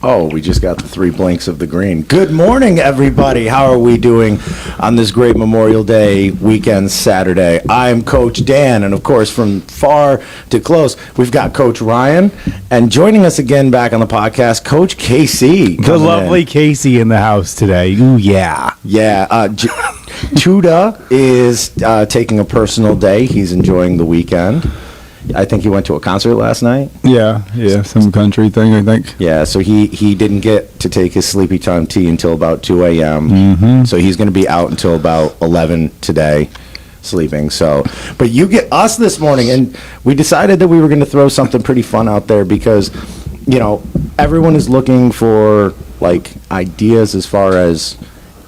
Oh, we just got the 3 blinks of the green. Good morning, everybody. How are we doing on this great Memorial Day weekend Saturday? I'm Coach Dan, and of course, from far to close, we've got Coach Ryan, and joining us again back on the podcast, Coach Casey. The lovely Casey in the house today. Ooh, yeah. Yeah. Chuda is taking a personal day. He's enjoying the weekend. I think he went to a concert last night. Yeah, some country thing, I think. Yeah, so he didn't get to take his sleepy time tea until about 2 a.m. Mm-hmm. So he's going to be out until about 11 today, sleeping. So, but you get us this morning, and we decided that we were going to throw something pretty fun out there because, you know, everyone is looking for, like, ideas as far as,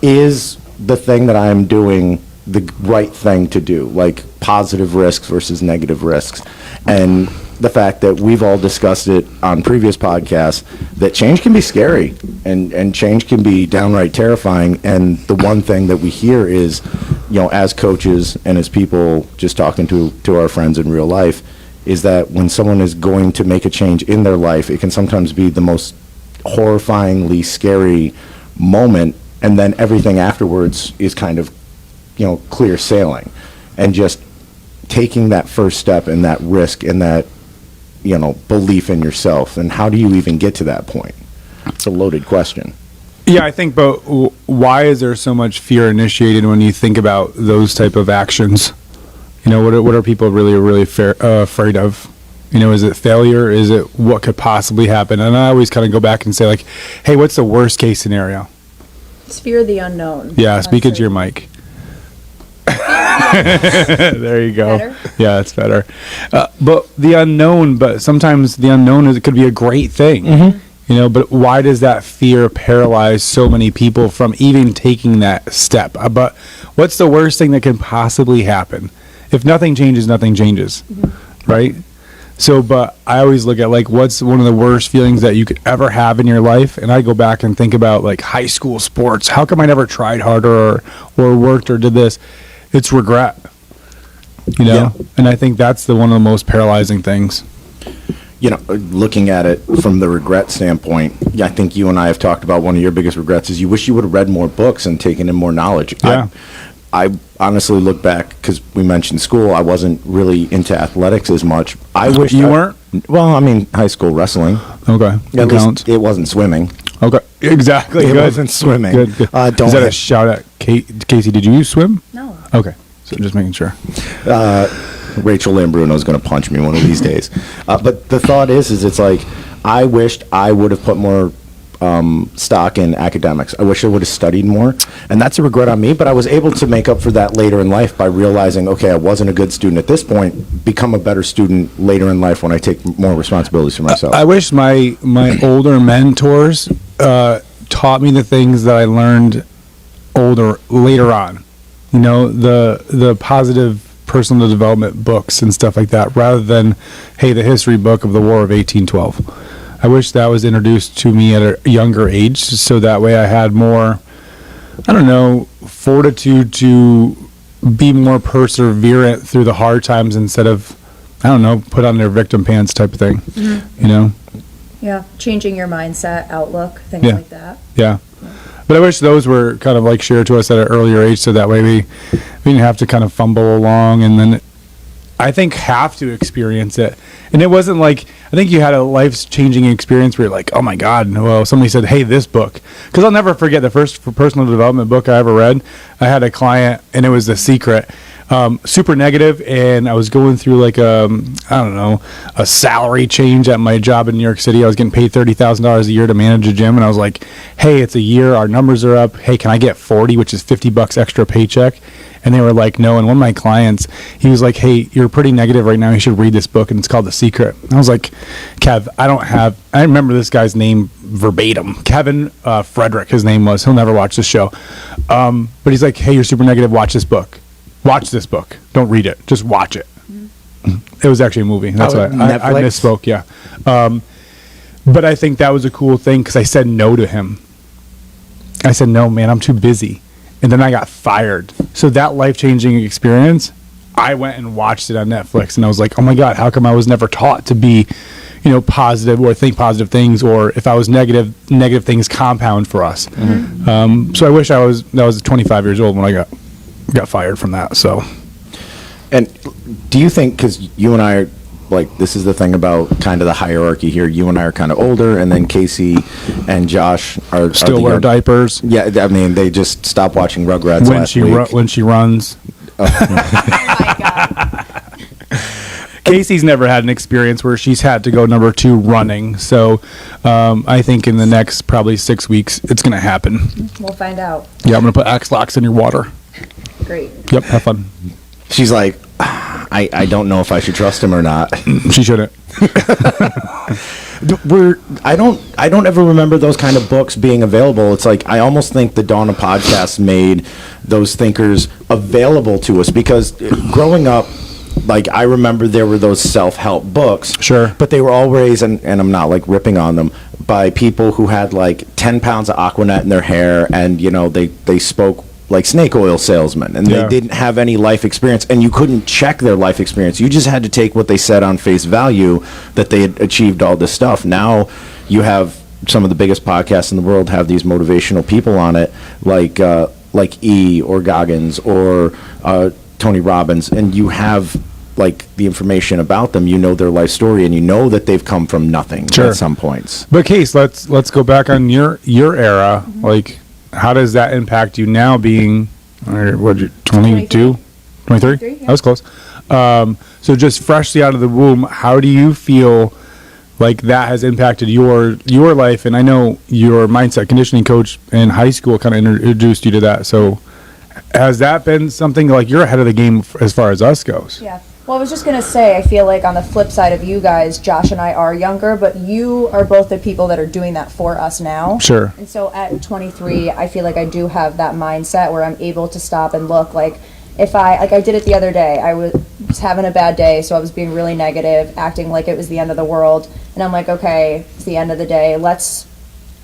is the thing that I'm doing the right thing to do, like positive risks versus negative risks. And the fact that we've all discussed it on previous podcasts, that change can be scary and change can be downright terrifying. And the one thing that we hear is, you know, as coaches and as people just talking to our friends in real life, is that when someone is going to make a change in their life, it can sometimes be the most horrifyingly scary moment, and then everything afterwards is kind of, you know, clear sailing. And just taking that first step and that risk and that, you know, belief in yourself. And how do you even get to that point? It's a loaded question. Yeah, I think, but why is there so much fear initiated when you think about those type of actions? You know, what are people really afraid of? You know, is it failure? Is it what could possibly happen? And I always kind of go back and say, like, hey, what's the worst case scenario? It's fear of the unknown. Yeah, speak into your mic. There you go. Better? Yeah, it's better. But the unknown, but sometimes the unknown it could be a great thing. Mm-hmm. You know, but why does that fear paralyze so many people from even taking that step? But what's the worst thing that can possibly happen? If nothing changes, nothing changes. Mm-hmm. Right? So, but I always look at, like, what's one of the worst feelings that you could ever have in your life? And I go back and think about, like, high school sports. How come I never tried harder or worked or did this? It's regret, you know? Yeah. And I think that's one of the most paralyzing things. You know, looking at it from the regret standpoint, I think you and I have talked about one of your biggest regrets is you wish you would have read more books and taken in more knowledge. Yeah. I honestly look back, because we mentioned school, I wasn't really into athletics as much. I wish you weren't? Well, I mean, high school wrestling. Okay. At least it wasn't swimming. Okay. Exactly. It wasn't swimming. Good. Is that a shout out? Casey, did you swim? No. Okay. So just making sure. Rachel Lambruno is going to punch me one of these days. But the thought is it's like, I wished I would have put more stock in academics. I wish I would have studied more, and that's a regret on me, but I was able to make up for that later in life by realizing, okay, I wasn't a good student at this point, become a better student later in life when I take more responsibilities for myself. I wish my older mentors taught me the things that I learned later on. You know, the positive personal development books and stuff like that, rather than, hey, the history book of the War of 1812. I wish that was introduced to me at a younger age, so that way I had more, I don't know, fortitude to be more perseverant through the hard times instead of, I don't know, put on their victim pants type of thing, you know? Yeah, changing your mindset, outlook, things like that. Yeah. But I wish those were kind of like shared to us at an earlier age, so that way we didn't have to kind of fumble along, and then I think have to experience it. And it wasn't like, I think you had a life-changing experience where you're like, oh my God, well, somebody said, hey, this book. Because I'll never forget the first personal development book I ever read. I had a client, and it was The Secret. Super negative, and I was going through like I don't know, a salary change at my job in New York City. I was getting paid $30,000 a year to manage a gym, and I was like, hey, it's a year, our numbers are up. Hey, can I get 40, which is $50 extra paycheck? And they were like, no. And one of my clients, he was like, hey, you're pretty negative right now. You should read this book, and it's called The Secret. And I was like, Kev, I remember this guy's name verbatim. Kevin Frederick, his name was. He'll never watch this show. But he's like, hey, you're super negative. Watch this book. Watch this book. Don't read it. Just watch it. It was actually a movie. That's why I misspoke. Yeah. But I think that was a cool thing because I said no to him. I said, no, man, I'm too busy. And then I got fired. So that life-changing experience, I went and watched it on Netflix, and I was like, oh my God, how come I was never taught to be, positive or think positive things, or if I was negative things compound for us. So I wish that was 25 years old when I got fired from that. So, And do you think, because you and I are, like, this is the thing about kind of the hierarchy here, you and I are kind of older, and then Casey and Josh are still the wear young- diapers Yeah, I mean, they just stopped watching Rugrats when last she week. when she runs. Oh my God. Casey's never had an experience where she's had to go number 2 running. So I think in the next probably 6 weeks, it's going to happen. We'll find out. Yeah, I'm going to put X-Lax in your water. Great. Yep, have fun. She's like, I don't know if I should trust him or not. She shouldn't. I don't ever remember those kind of books being available. It's like I almost think the dawn of podcasts made those thinkers available to us, because growing up, like, I remember there were those self-help books. Sure. But they were always, and I'm not like ripping on them, by people who had like 10 pounds of Aquanet in their hair, and they spoke like snake oil salesmen, and Yeah. they didn't have any life experience, and you couldn't check their life experience. You just had to take what they said on face value, that they had achieved all this stuff. Now you have some of the biggest podcasts in the world have these motivational people on it, like E or Goggins or Tony Robbins, and you have like the information about them. You know their life story, and you know that they've come from nothing Sure. at some points. But Case, let's go back on your era. Like, how does that impact you now, being what, 22, 23? 23, yeah. That was close. So just freshly out of the womb, how do you feel like that has impacted your life? And I know your mindset conditioning coach in high school kind of introduced you to that. So has that been something, like, you're ahead of the game as far as us goes? Yeah. Well, I was just going to say, I feel like on the flip side of you guys, Josh and I are younger, but you are both the people that are doing that for us now. Sure. And so at 23, I feel like I do have that mindset where I'm able to stop and look. Like, if I did it the other day, I was having a bad day, so I was being really negative, acting like it was the end of the world. And I'm like, okay, it's the end of the day. Let's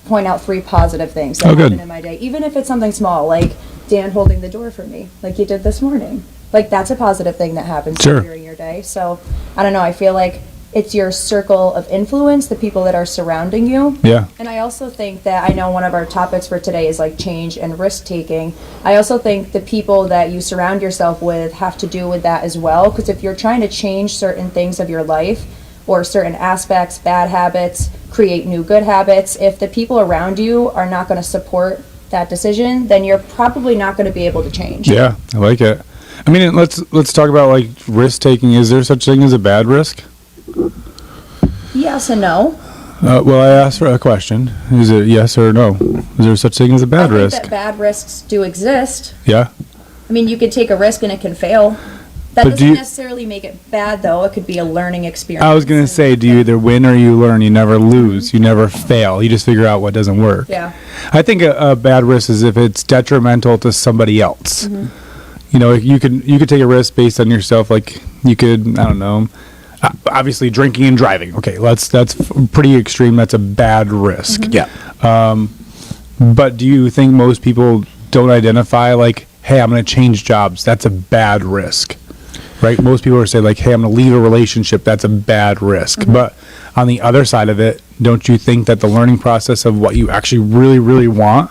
point out 3 positive things that Oh, good. happened in my day. Even if it's something small, like Dan holding the door for me, like you did this morning. Like, that's a positive thing that happens Sure. during your day. So, I don't know, I feel like it's your circle of influence, the people that are surrounding you. Yeah. And I also think that, I know one of our topics for today is like change and risk taking. I also think the people that you surround yourself with have to do with that as well. Because if you're trying to change certain things of your life or certain aspects, bad habits, create new good habits, if the people around you are not going to support that decision, then you're probably not going to be able to change. Yeah, I like it. I mean, let's talk about, like, risk taking. Is there such thing as a bad risk? Yes and no. Well, I asked for a question. Is it yes or no? Is there such thing as a bad I think risk? that bad risks do exist. Yeah. I mean, you could take a risk and it can fail. That But do doesn't you- necessarily make it bad, though. It could be a learning experience. I was gonna say, do you either win or you learn? You never lose. You never fail. You just figure out what doesn't work. Yeah. I think a bad risk is if it's detrimental to somebody else. Mm-hmm. You know, you could take a risk based on yourself. Like, you could, I don't know, obviously drinking and driving. Okay, that's pretty extreme. That's a bad risk. Mm-hmm. Yeah. But do you think most people don't identify, like, hey, I'm going to change jobs? That's a bad risk, right? Most people are saying, like, hey, I'm going to leave a relationship. That's a bad risk. Mm-hmm. But on the other side of it, don't you think that the learning process of what you actually really, really want?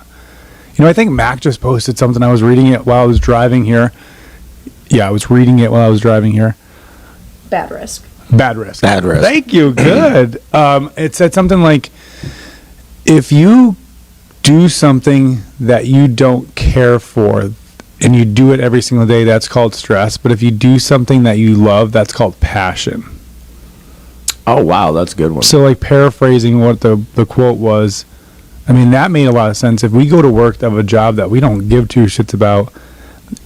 You know, I think Mac just posted something. I was reading it while I was driving here. Yeah, I was reading it while I was driving here. Bad risk. Bad risk. Bad risk. Thank you. Good. It said something like, if you do something that you don't care for and you do it every single day, that's called stress. But if you do something that you love, that's called passion. Oh, wow, that's a good one. So, like, paraphrasing what the quote was, I mean, that made a lot of sense. If we go to work of a job that we don't give 2 shits about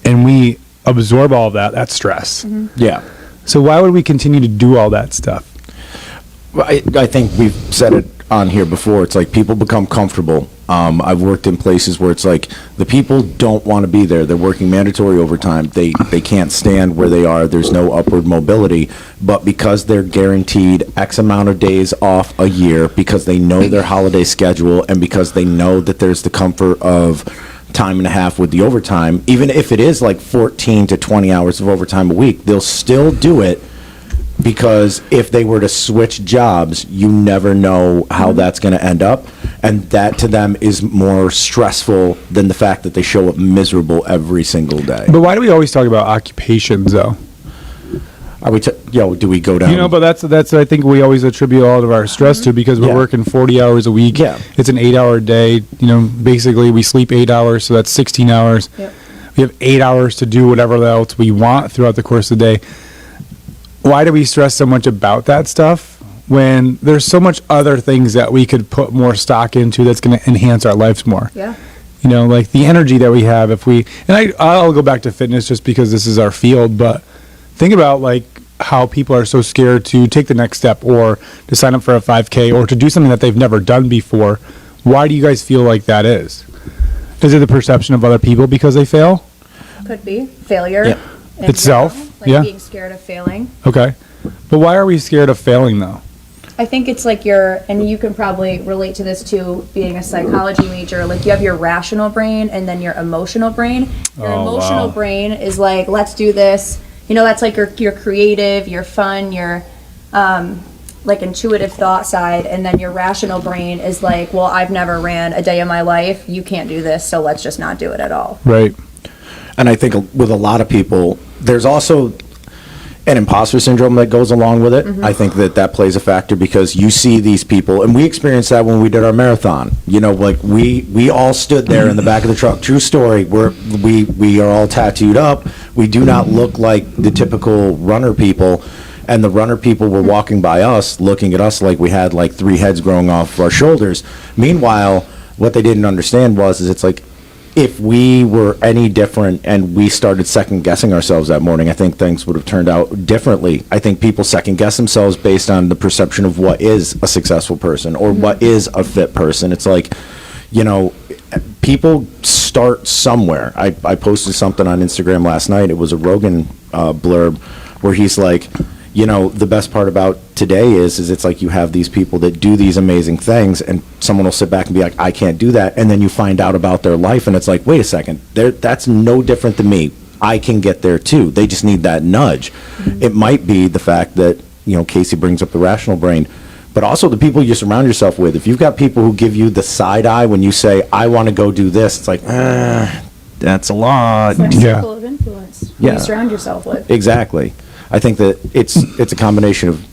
and we absorb all of that, that's stress. Yeah. So why would we continue to do all that stuff? Well, I think we've said it on here before. It's like people become comfortable. I've worked in places where it's like the people don't want to be there. They're working mandatory overtime. They can't stand where they are. There's no upward mobility. But because they're guaranteed X amount of days off a year, because they know their holiday schedule, and because they know that there's the comfort of time and a half with the overtime, even if it is like 14 to 20 hours of overtime a week, they'll still do it because if they were to switch jobs, you never know how that's going to end up. And that to them is more stressful than the fact that they show up miserable every single day. But why do we always talk about occupations though? Are we, do we go down? You know, but that's I think we always attribute all of our stress to, because we're Yeah. working 40 hours a week. Yeah. It's an 8-hour day. You know, basically we sleep 8 hours, so that's 16 hours. Yep. We have 8 hours to do whatever else we want throughout the course of the day. Why do we stress so much about that stuff when there's so much other things that we could put more stock into that's going to enhance our lives more? Yeah. You know, like the energy that we have if we, and I'll go back to fitness just because this is our field, but think about like how people are so scared to take the next step or to sign up for a 5K or to do something that they've never done before. Why do you guys feel like that is? Is it the perception of other people because they fail? Could be failure Yep. in Itself, general, like yeah. being scared of failing. Okay. But why are we scared of failing though? I think it's like and you can probably relate to this too, being a psychology major, like you have your rational brain and then your emotional brain. Your Oh, emotional wow. brain is like, let's do this. You know, that's like your creative, your fun, your like intuitive thought side. And then your rational brain is like, well, I've never ran a day in my life. You can't do this, so let's just not do it at all. Right. And I think with a lot of people, there's also an imposter syndrome that goes along with it. I think that plays a factor because you see these people, and we experienced that when we did our marathon. You know, like we all stood there in the back of the truck. True story. We are all tattooed up. We do not look like the typical runner people, and the runner people were walking by us, looking at us like we had like 3 heads growing off our shoulders. Meanwhile, what they didn't understand is it's like, if we were any different and we started second guessing ourselves that morning, I think things would have turned out differently. I think people second guess themselves based on the perception of what is a successful person or what is a fit person. It's like, you know, people start somewhere. I posted something on Instagram last night. It was a Rogan blurb where he's like, you know, the best part about today is it's like you have these people that do these amazing things and someone will sit back and be like, I can't do that. And then you find out about their life and it's like, wait a second, that's no different than me. I can get there too. They just need that nudge. It might be the fact that, you know, Casey brings up the rational brain, but also the people you surround yourself with. If you've got people who give you the side eye when you say, I want to go do this, it's like, that's a lot. It's a Yeah. circle of influence. Who Yeah. you surround yourself with. Exactly. I think that it's a combination of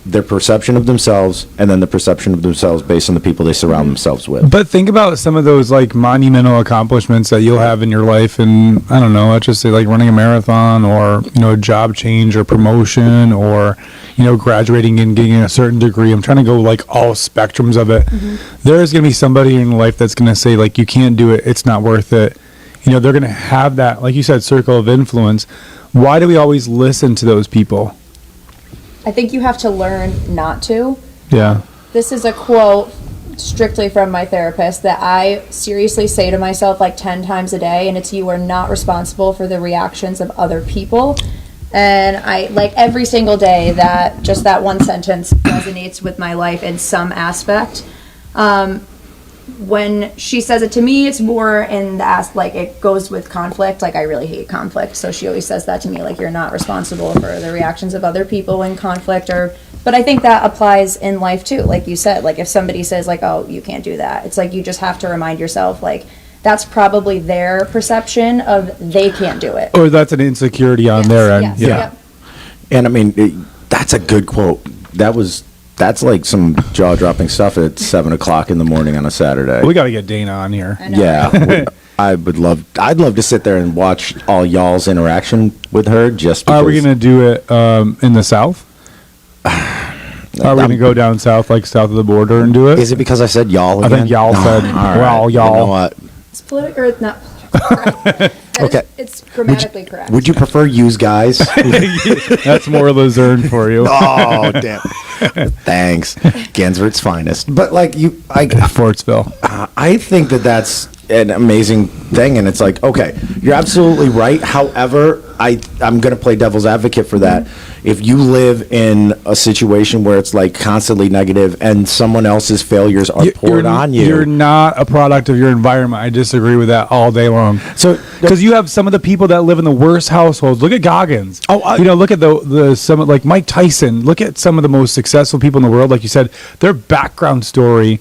their perception of themselves and then the perception of themselves based on the people they surround themselves with. But think about some of those like monumental accomplishments that you'll have in your life, and I don't know, let's just say like running a marathon or, you know, a job change or promotion or, you know, graduating and getting a certain degree. I'm trying to go like all spectrums of it. There's going to be somebody in life that's going to say like, you can't do it. It's not worth it. You know, they're going to have that, like you said, circle of influence. Why do we always listen to those people? I think you have to learn not to. Yeah. This is a quote strictly from my therapist that I seriously say to myself like 10 times a day, and it's, you are not responsible for the reactions of other people. And I, like, every single day, that just that one sentence resonates with my life in some aspect. When she says it to me, it's more in the like it goes with conflict. Like, I really hate conflict, so she always says that to me, like, you're not responsible for the reactions of other people in conflict. But I think that applies in life too. Like you said, like if somebody says like, oh, you can't do that, it's like you just have to remind yourself like that's probably their perception of they can't do it. Or that's an insecurity on their end. Yes, Yeah. yep. And I mean, that's a good quote. That's like some jaw-dropping stuff at 7 o'clock in the morning on a Saturday. We got to get Dana on here. I know. Yeah, I'd love to sit there and watch all y'all's interaction with her. Just because Are we going to do it in the South? Are we going to go down south, like south of the border, and do it? Is it because I said y'all I again? think y'all said, all right. well, y'all. You know what? It's political, or not. Correct. Okay. It's grammatically correct. Would you prefer use guys? That's more Luzerne for you. Oh, damn. Thanks. Gansvert's finest. But like Fortsville. I think that's an amazing thing, and it's like, okay, you're absolutely right. However, I'm going to play devil's advocate for that. if you live in a situation where it's like constantly negative and someone else's failures are poured on you. You're not a product of your environment. I disagree with that all day long. So, because you have some of the people that live in the worst households. Look at Goggins. Look at the some like Mike Tyson. Look at some of the most successful people in the world. Like you said, their background story.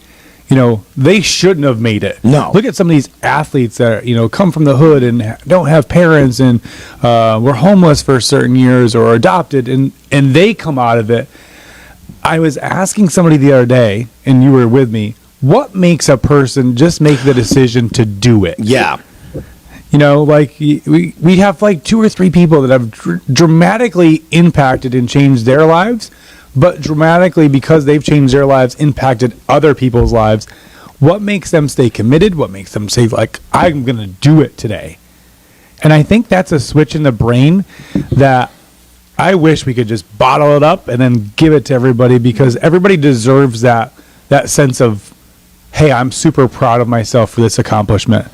They shouldn't have made it. No. Look at some of these athletes that come from the hood and don't have parents and were homeless for certain years or adopted, and they come out of it. I was asking somebody the other day, and you were with me. What makes a person just make the decision to do it? yeah. Like we have like 2 or 3 people that have dramatically impacted and changed their lives, but dramatically, because they've changed their lives, impacted other people's lives. What makes them stay committed? What makes them say, like, I'm going to do it today? And I think that's a switch in the brain that I wish we could just bottle it up and then give it to everybody, because everybody deserves that sense of, hey, I'm super proud of myself for this accomplishment,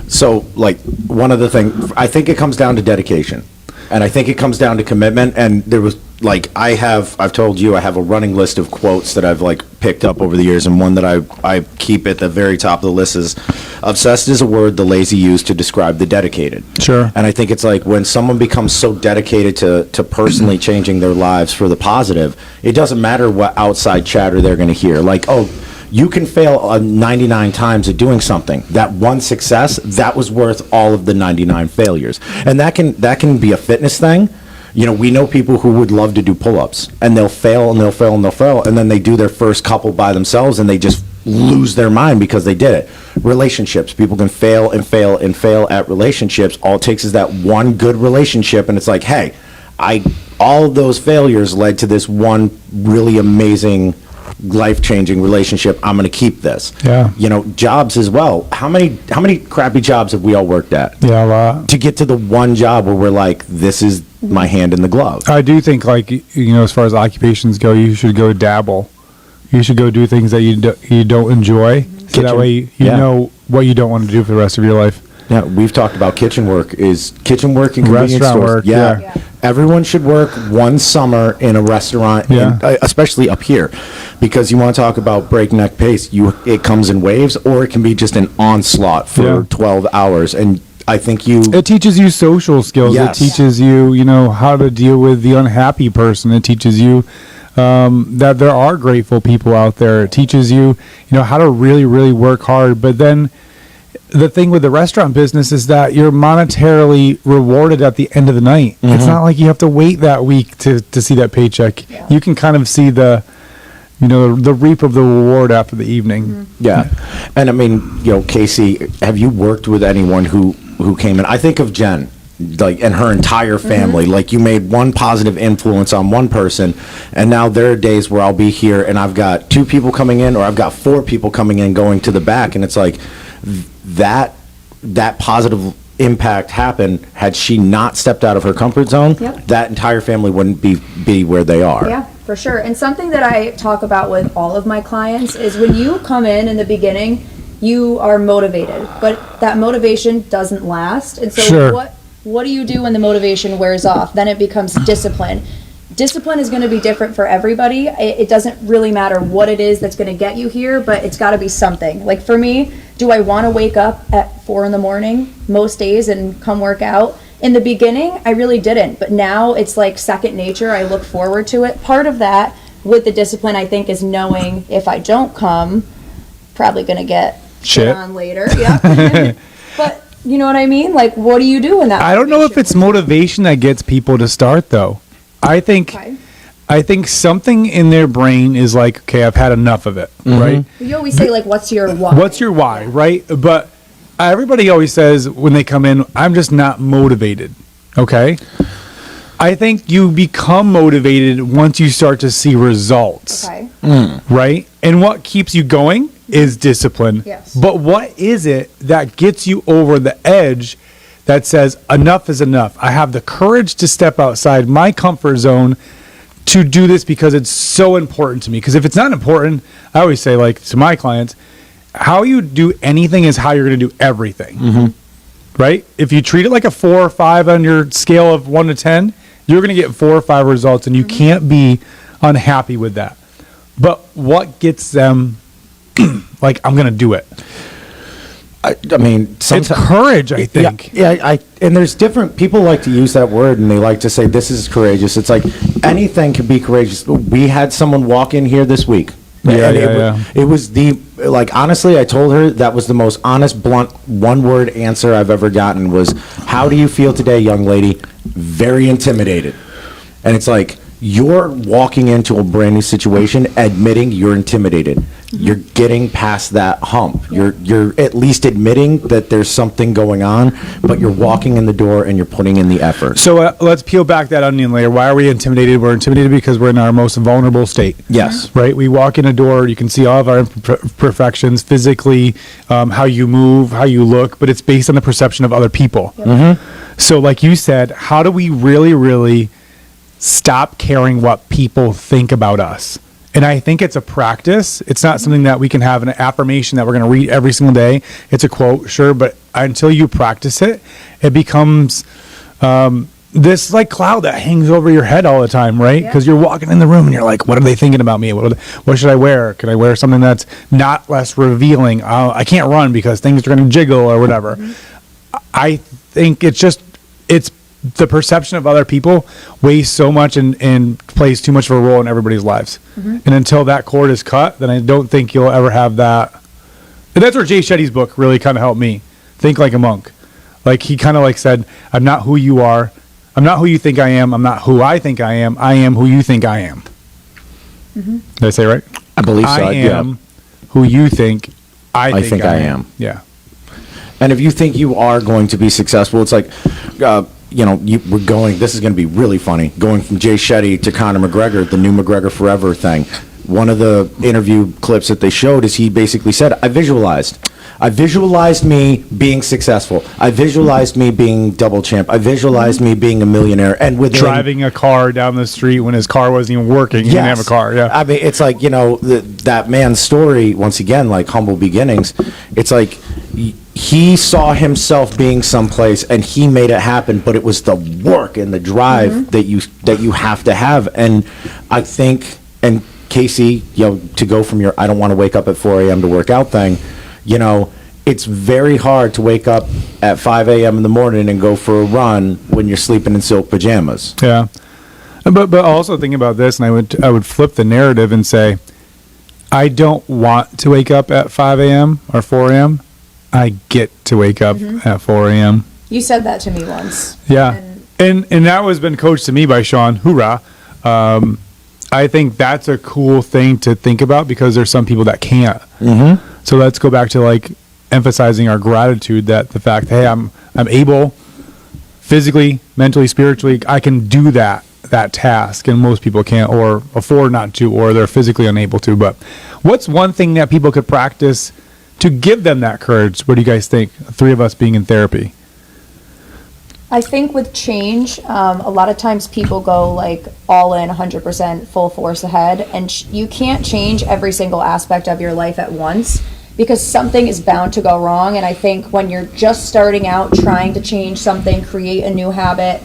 So, like, one of the things, I think it comes down to dedication. And I think it comes down to commitment. And there was, like, I've told you, I have a running list of quotes that I've, like, picked up over the years. And one that I keep at the very top of the list is, obsessed is a word the lazy use to describe the dedicated. Sure. And I think it's like when someone becomes so dedicated to personally changing their lives for the positive, it doesn't matter what outside chatter they're going to hear. Like, oh, you can fail 99 times at doing something. That one success, that was worth all of the 99 failures. And that can be a fitness thing. We know people who would love to do pull-ups, and they'll fail and they'll fail and they'll fail, and then they do their first couple by themselves and they just lose their mind because they did it. Relationships, people can fail and fail and fail at relationships. All it takes is that one good relationship, and it's like, hey, all of those failures led to this one really amazing, life-changing relationship. I'm going to keep this. Yeah. Jobs as well. How many crappy jobs have we all worked at? Yeah, a lot. To get to the one job where we're like, this is my hand in the glove. I do think, like, as far as occupations go, you should go dabble. You should go do things that you don't enjoy, so that way you know what you don't want to do for the rest of your life. Yeah, we've talked about kitchen work and convenience Restaurant stores. work, yeah. Everyone should work one summer in a restaurant, especially up here, because you want to talk about breakneck pace. It comes in waves, or it can be just an onslaught for 12 hours. And I think it teaches you social skills. Yes. It teaches you, how to deal with the unhappy person. It teaches you that there are grateful people out there. It teaches you, how to really, really work hard. But then the thing with the restaurant business is that you're monetarily rewarded at the end of the night. Mm-hmm. It's not like you have to wait that week to see that paycheck. Yeah. You can kind of see the reap of the reward after the evening. Mm-hmm. Yeah. And I mean, Casey, have you worked with anyone who came in? I think of Jen, like, and her entire family. Mm-hmm. Like, you made one positive influence on one person, and now there are days where I'll be here and I've got 2 people coming in, or I've got 4 people coming in going to the back, and it's like that positive impact happened. Had she not stepped out of her comfort zone, that entire family wouldn't be where they are. Yeah, for sure. And something that I talk about with all of my clients is, when you come in the beginning, you are motivated, but that motivation doesn't last. And so what do you do when the motivation wears off? Then it becomes discipline. Discipline is going to be different for everybody. It doesn't really matter what it is that's going to get you here, but it's got to be something. Like, for me, do I want to wake up at 4 a.m. most days and come work out? In the beginning, I really didn't, but now it's like second nature. I look forward to it. Part of that with the discipline, I think, is knowing if I don't come, probably going to get shit on later. Yeah. But you know what I mean? Like, what do you do in that? I don't know if it's motivation that gets people to start, though. I think something in their brain is like, okay, I've had enough of it, right? You always say, like, what's your why? What's your why, right? But everybody always says when they come in, I'm just not motivated, okay? I think you become motivated once you start to see results, right? And what keeps you going is discipline. Yes. But what is it that gets you over the edge that says enough is enough? I have the courage to step outside my comfort zone to do this because it's so important to me. Because if it's not important, I always say, like, to my clients, how you do anything is how you're going to do everything. Mm-hmm. Right? If you treat it like a 4 or 5 on your scale of 1 to 10, you're going to get 4 or 5 results, and you can't be unhappy with that. But what gets them like, I'm going to do it? I mean, It's courage, I think. Yeah, and there's different people like to use that word, and they like to say this is courageous. It's like anything can be courageous. We had someone walk in here this week. Yeah, and yeah. It was like, honestly, I told her that was the most honest, blunt, one-word answer I've ever gotten was, how do you feel today, young lady? Very intimidated. And it's like, you're walking into a brand new situation admitting you're intimidated. You're getting past that hump. You're at least admitting that there's something going on, but you're walking in the door and you're putting in the effort. So let's peel back that onion layer. Why are we intimidated? We're intimidated because we're in our most vulnerable state. Yes. Right? We walk in a door, you can see all of our imperfections physically, how you move, how you look, but it's based on the perception of other people. So like you said, how do we really, really stop caring what people think about us? And I think it's a practice. It's not something that we can have an affirmation that we're going to read every single day. It's a quote, sure, but until you practice it, it becomes this like cloud that hangs over your head all the time, right? Because you're walking in the room and you're like, what are they thinking about me? What should I wear? Can I wear something that's not less revealing? I can't run because things are going to jiggle or whatever. I think it's the perception of other people weighs so much and plays too much of a role in everybody's lives. And until that cord is cut, then I don't think you'll ever have that. And that's where Jay Shetty's book really kind of helped me think like a monk. Like he kind of like said, I'm not who you are. I'm not who you think I am. I'm not who I think I am. I am who you think I am. Did I say it right? I believe so. I am who you think I think I am. Yeah. And if you think you are going to be successful, it's like, we're going, this is going to be really funny, going from Jay Shetty to Conor McGregor, the new McGregor Forever thing. One of the interview clips that they showed is he basically said, I visualized me being successful. I visualized me being double champ. I visualized me being a millionaire. And within Driving a car down the street when his car wasn't even working. He didn't have a car. Yeah. I mean, it's like, that man's story, once again, like humble beginnings. It's like he saw himself being someplace and he made it happen, but it was the work and the drive that you have to have. And I think, and Casey, to go from your I don't want to wake up at 4 a.m. to work out thing, it's very hard to wake up at 5 a.m. in the morning and go for a run when you're sleeping in silk pajamas. Yeah. But also think about this, and I would flip the narrative and say, I don't want to wake up at 5 a.m. or 4 a.m. I get to wake up at 4 a.m. You said that to me once. Yeah. And that was been coached to me by Sean. Hoorah. I think that's a cool thing to think about because there's some people that can't. So let's go back to like emphasizing our gratitude that the fact, hey, I'm able physically, mentally, spiritually, I can do that task, and most people can't or afford not to, or they're physically unable to. But what's one thing that people could practice to give them that courage? What do you guys think? 3 of us being in therapy. I think with change, a lot of times people go like all in 100% full force ahead, and you can't change every single aspect of your life at once because something is bound to go wrong. And I think when you're just starting out trying to change something, create a new habit,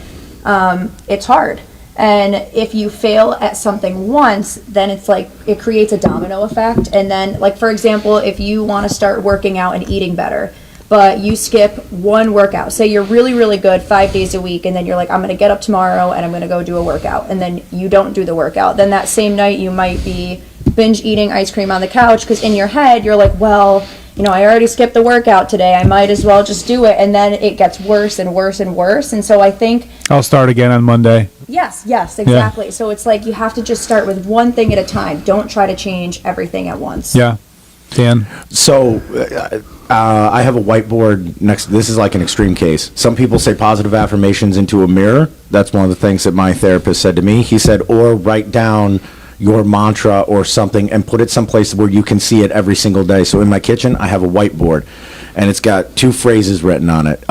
it's hard. And if you fail at something once, then it's like it creates a domino effect. And then, like, for example, if you want to start working out and eating better, but you skip one workout, say you're really, really good 5 days a week, and then you're like, I'm going to get up tomorrow and I'm going to go do a workout, and then you don't do the workout, then that same night you might be binge eating ice cream on the couch because in your head you're like, well, I already skipped the workout today, I might as well just do it, and then it gets worse and worse and worse. And so I think I'll start again on Monday. Yes, exactly. Yeah. So it's like you have to just start with one thing at a time. Don't try to change everything at once. Yeah. Dan? So I have a whiteboard next. This is like an extreme case. Some people say positive affirmations into a mirror. That's one of the things that my therapist said to me. He said, or write down your mantra or something and put it someplace where you can see it every single day. So in my kitchen, I have a whiteboard, and it's got 2 phrases written on it.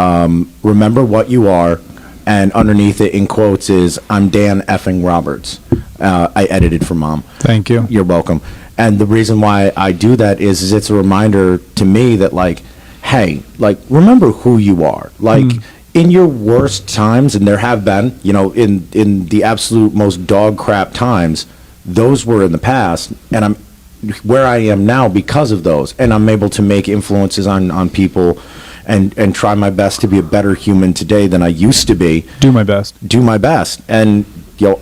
Remember what you are, and underneath it in quotes is, I'm Dan effing Roberts. I edited for Mom. Thank you. You're welcome. And the reason why I do that is it's a reminder to me that, like, hey, like, remember who you are. Like, in your worst times, and there have been, in the absolute most dog crap times, those were in the past, and I'm where I am now because of those, and I'm able to make influences on people and try my best to be a better human today than I used to be. Do my best. And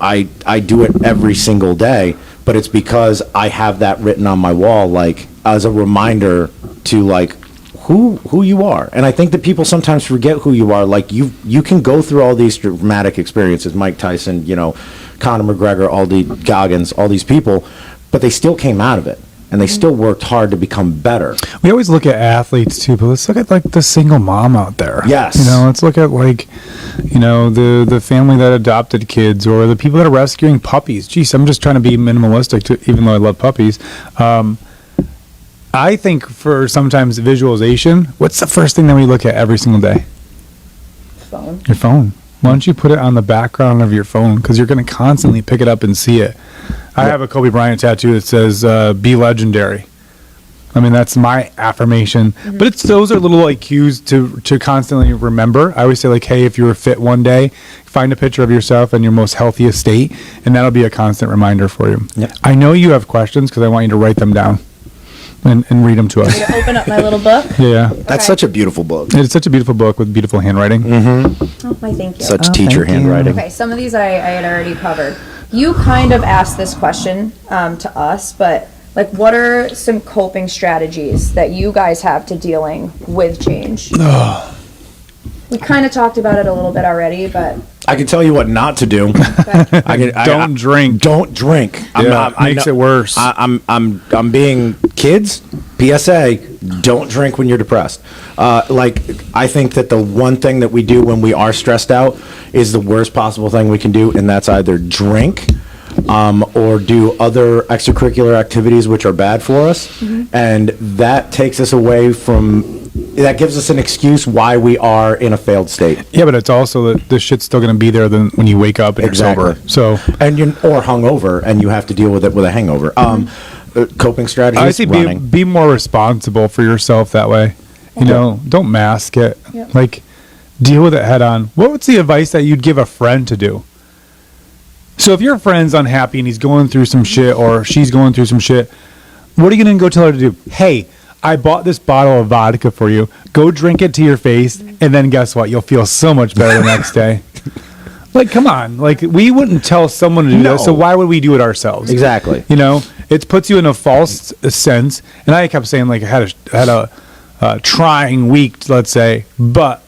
I do it every single day, but it's because I have that written on my wall, like as a reminder to like who you are. And I think that people sometimes forget who you are. Like you can go through all these dramatic experiences, Mike Tyson, Conor McGregor, all the Goggins, all these people, but they still came out of it. And they still worked hard to become better. We always look at athletes too, but let's look at like the single mom out there. Yes. Let's look at like, the family that adopted kids or the people that are rescuing puppies. Jeez, I'm just trying to be minimalistic, even though I love puppies. I think for sometimes visualization, what's the first thing that we look at every single day? Phone. Your phone. Why don't you put it on the background of your phone? Because you're going to constantly pick it up and see it. I have a Kobe Bryant tattoo that says, be legendary. I mean, that's my affirmation. Mm-hmm. But those are little like cues to constantly remember. I always say like, hey, if you were fit one day, find a picture of yourself in your most healthiest state, and that'll be a constant reminder for you. Yep. I know you have questions because I want you to write them down and read them to us. I'm gonna open up my little book. Yeah. That's Okay. such a beautiful book. It's such a beautiful book with beautiful handwriting. Oh, my thank you. Such Oh, teacher thank you. handwriting. Okay, some of these I had already covered. You kind of asked this question to us, but like, what are some coping strategies that you guys have to dealing with change? We kind of talked about it a little bit already, but I can tell you what not to do. Don't drink. Don't drink. Makes it worse. I'm being kids. PSA: don't drink when you're depressed. I think that the one thing that we do when we are stressed out is the worst possible thing we can do, and that's either drink or do other extracurricular activities which are bad for us, and that takes us away from. That gives us an excuse why we are in a failed state. Yeah, but it's also that the shit's still going to be there then when you wake up and Exactly. you're sober. So Or hungover, and you have to deal with it with a hangover. Coping strategies. I say be more responsible for yourself that way. Don't mask it. Yep. Like, deal with it head on. What's the advice that you'd give a friend to do? So if your friend's unhappy and he's going through some shit or she's going through some shit, what are you going to go tell her to do? Hey, I bought this bottle of vodka for you. Go drink it to your face, and then guess what? You'll feel so much better the next day. Like, come on. Like, we wouldn't tell someone to do No. that, so why would we do it ourselves? Exactly. It puts you in a false sense. And I kept saying, like, I had a trying week, let's say, but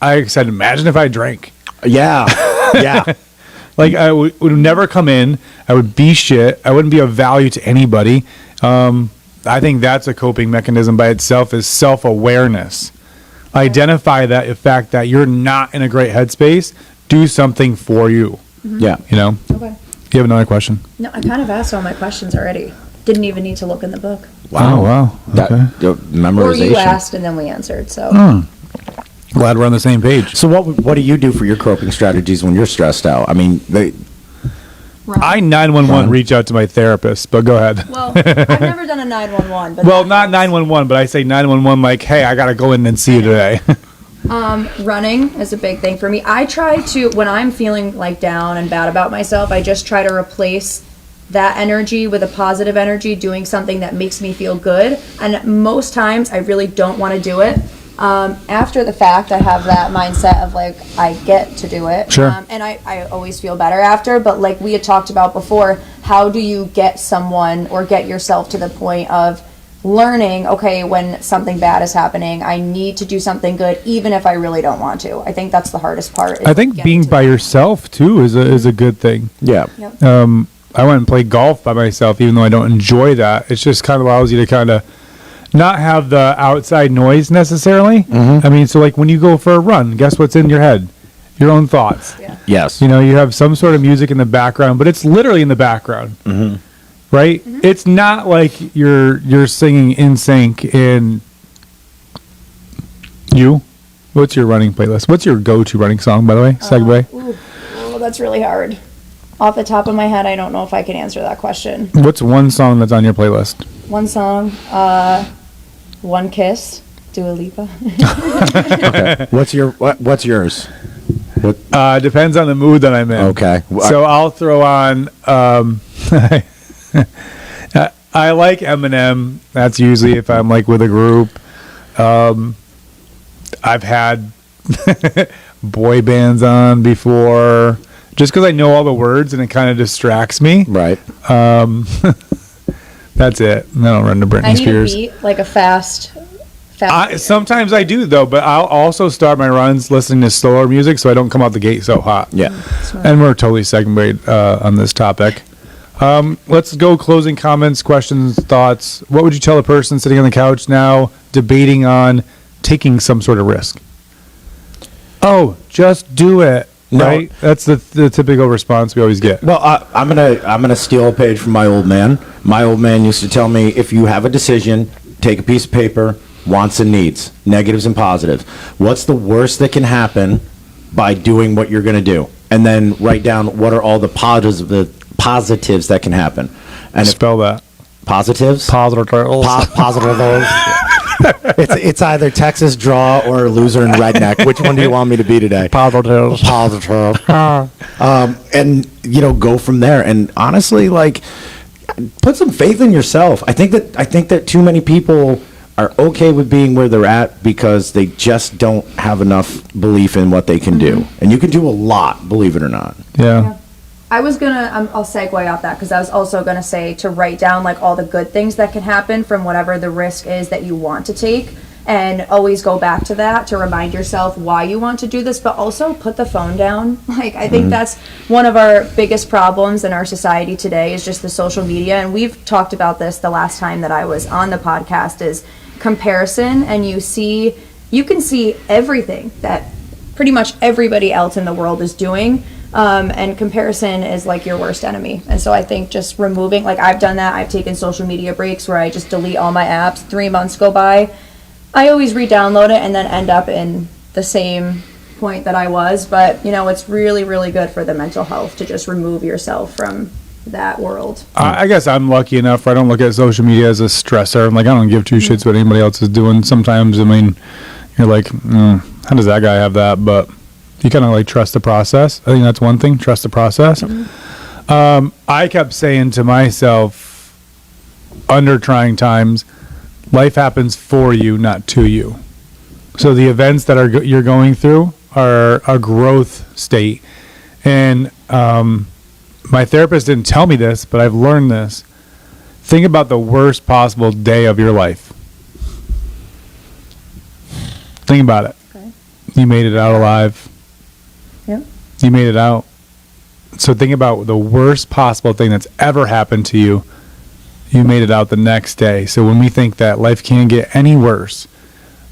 I said, imagine if I drank. Yeah. Yeah. Like, I would never come in. I would be shit. I wouldn't be of value to anybody. I think that's a coping mechanism by itself, is self-awareness. Identify that the fact that you're not in a great headspace. Do something for you. Yeah. okay. You have another question? No, I kind of asked all my questions already. Didn't even need to look in the book. Oh, wow. That, Okay. memorization. Or you asked and then we answered. So Glad we're on the same page. So what do you do for your coping strategies when you're stressed out? I mean, I 911 reach out to my therapist, but go ahead. well, I've never done a 911. But Well, that not 911, but I say 911 like, hey, I got to go in and see you today. Running is a big thing for me. I try to, when I'm feeling like down and bad about myself, I just try to replace that energy with a positive energy, doing something that makes me feel good. And most times I really don't want to do it. After the fact, I have that mindset of like, I get to do it. Sure. And I always feel better after. But like we had talked about before, how do you get someone or get yourself to the point of learning, okay, when something bad is happening, I need to do something good, even if I really don't want to. I think that's the hardest part. is I think getting being to by that. yourself, too, is a good thing. yeah. Yep. I went and played golf by myself, even though I don't enjoy that. It's just kind of allows you to kind of not have the outside noise necessarily. I mean, so like when you go for a run, guess what's in your head? Your own thoughts. Yeah. Yes. You have some sort of music in the background, but it's literally in the background, right? It's not like you're singing in sync in you. What's your running playlist? What's your go-to running song, by the way? Segue. Oh, that's really hard. Off the top of my head, I don't know if I can answer that question. What's one song that's on your playlist? One song, One Kiss. Dua Lipa. What's yours? Depends on the mood that I'm in. Okay. So I'll throw on. I like Eminem. That's usually if I'm like with a group. I've had boy bands on before, just because I know all the words and it kind of distracts me. Right. That's it. And I don't run to Britney I need Spears. a beat, like a fast. Sometimes I do though, but I'll also start my runs listening to slower music so I don't come out the gate so hot. Yeah. And we're totally segued on this topic. Let's go closing comments, questions, thoughts. What would you tell a person sitting on the couch now debating on taking some sort of risk? Oh, just do it. No. Right? That's the typical response we always get. Well, I'm gonna steal a page from my old man. My old man used to tell me, if you have a decision, take a piece of paper, wants and needs, negatives and positives. What's the worst that can happen by doing what you're going to do? And then write down what are all the positives that can happen. And if Spell that. positives? Positive. Positives. It's either Texas draw or loser and redneck. Which one do you want me to be today? Positive. Positive. And go from there. And honestly, like, put some faith in yourself. I think that too many people are okay with being where they're at because they just don't have enough belief in what they can do. And you can do a lot, believe it or not. Yeah. I was gonna, I'll segue off that because I was also gonna say to write down like all the good things that can happen from whatever the risk is that you want to take, and always go back to that to remind yourself why you want to do this, but also put the phone down. Like, I think that's one of our biggest problems in our society today is just the social media, and we've talked about this the last time that I was on the podcast, is comparison. And you can see everything that pretty much everybody else in the world is doing. And comparison is like your worst enemy. And so I think just removing, like I've done that. I've taken social media breaks where I just delete all my apps. 3 months go by. I always re-download it and then end up in the same point that I was. But, it's really, really good for the mental health to just remove yourself from that world. I guess I'm lucky enough where I don't look at social media as a stressor. I'm like, I don't give two shits what anybody else is doing. Sometimes, you're like, how does that guy have that? But you kind of like trust the process. I think that's one thing, trust the process. I kept saying to myself under trying times, life happens for you, not to you. So the events that you're going through are a growth state. And my therapist didn't tell me this, but I've learned this. Think about the worst possible day of your life. Think about it. Okay. You made it out alive. Yep. You made it out. So think about the worst possible thing that's ever happened to you. You made it out the next day. So when we think that life can't get any worse,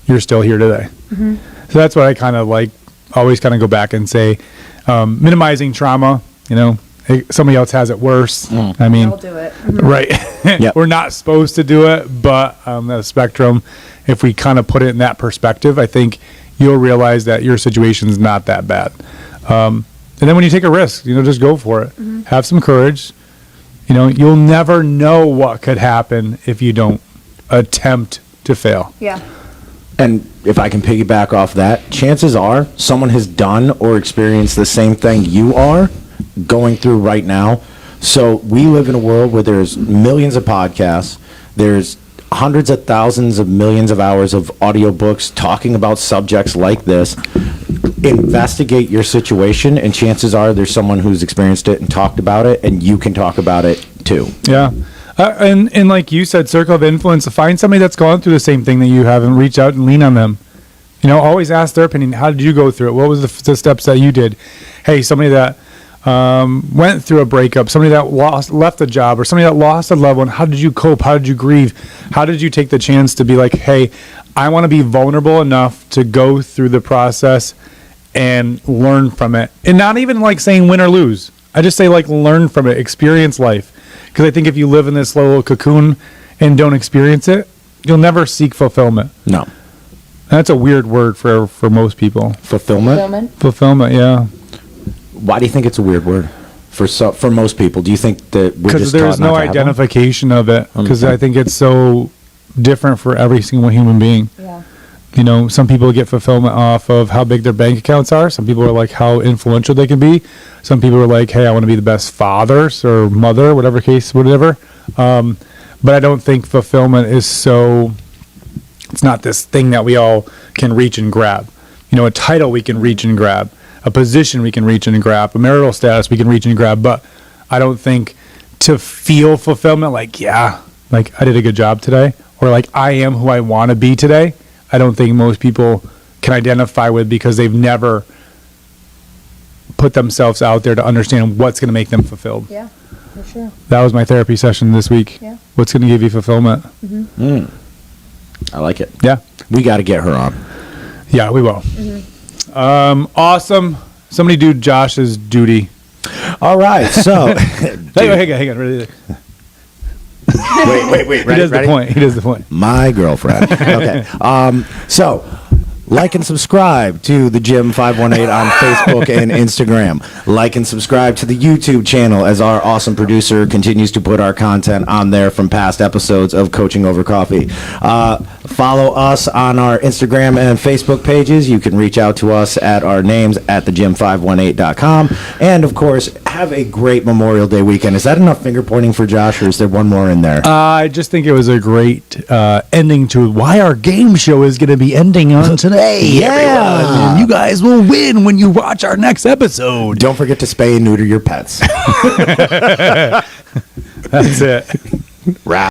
you're still here today. So that's what I kind of like, always kind of go back and say, minimizing trauma, somebody else has it worse. I mean, I'll do it. right. Yep. We're not supposed to do it, but on the spectrum, if we kind of put it in that perspective, I think you'll realize that your situation's not that bad. And then when you take a risk, just go for it. Have some courage. You'll never know what could happen if you don't attempt to fail. Yeah. And if I can piggyback off that, chances are someone has done or experienced the same thing you are going through right now. So we live in a world where there's millions of podcasts, there's hundreds of thousands of millions of hours of audiobooks talking about subjects like this. Investigate your situation, and chances are there's someone who's experienced it and talked about it, and you can talk about it too. Yeah. And like you said, circle of influence, find somebody that's gone through the same thing that you have and reach out and lean on them. Always ask their opinion. How did you go through it? What was the steps that you did? Hey, somebody that went through a breakup, somebody that left a job, or somebody that lost a loved one, how did you cope? How did you grieve? How did you take the chance to be like, hey, I want to be vulnerable enough to go through the process and learn from it? And not even like saying win or lose. I just say like learn from it, experience life. Because I think if you live in this little cocoon and don't experience it, you'll never seek fulfillment. No. That's a weird word for most people. Fulfillment? Fulfillment, yeah. Why do you think it's a weird word for most people? Do you think that we're Because just there's taught not no to have one? identification of it. Because Okay. I think it's so different for every single human being. Yeah. You know, some people get fulfillment off of how big their bank accounts are. Some people are like how influential they can be. Some people are like, hey, I want to be the best father or mother, whatever case, whatever. But I don't think fulfillment is it's not this thing that we all can reach and grab. You know, a title we can reach and grab, a position we can reach and grab, a marital status we can reach and grab. But I don't think to feel fulfillment, like, yeah, like I did a good job today, or like I am who I want to be today, I don't think most people can identify with, because they've never put themselves out there to understand what's going to make them fulfilled. Yeah, for sure. That was my therapy session this week. Yeah. What's going to give you fulfillment? I like it. Yeah. We got to get her on. Yeah, we will. Awesome. Somebody do Josh's duty. All right, so Hang on. Really. wait. He does the point. He does the point. My girlfriend. Okay. So like and subscribe to the Gym 518 on Facebook and Instagram. Like and subscribe to the YouTube channel, as our awesome producer continues to put our content on there from past episodes of Coaching Over Coffee. Follow us on our Instagram and Facebook pages. You can reach out to us at our names at thegym518.com. And of course, have a great Memorial Day weekend. Is that enough finger pointing for Josh, or is there one more in there? I just think it was a great ending to why our game show is going to be ending on today. Yeah. And you guys will win when you watch our next episode. Don't forget to spay and neuter your pets. That's it. Wrap.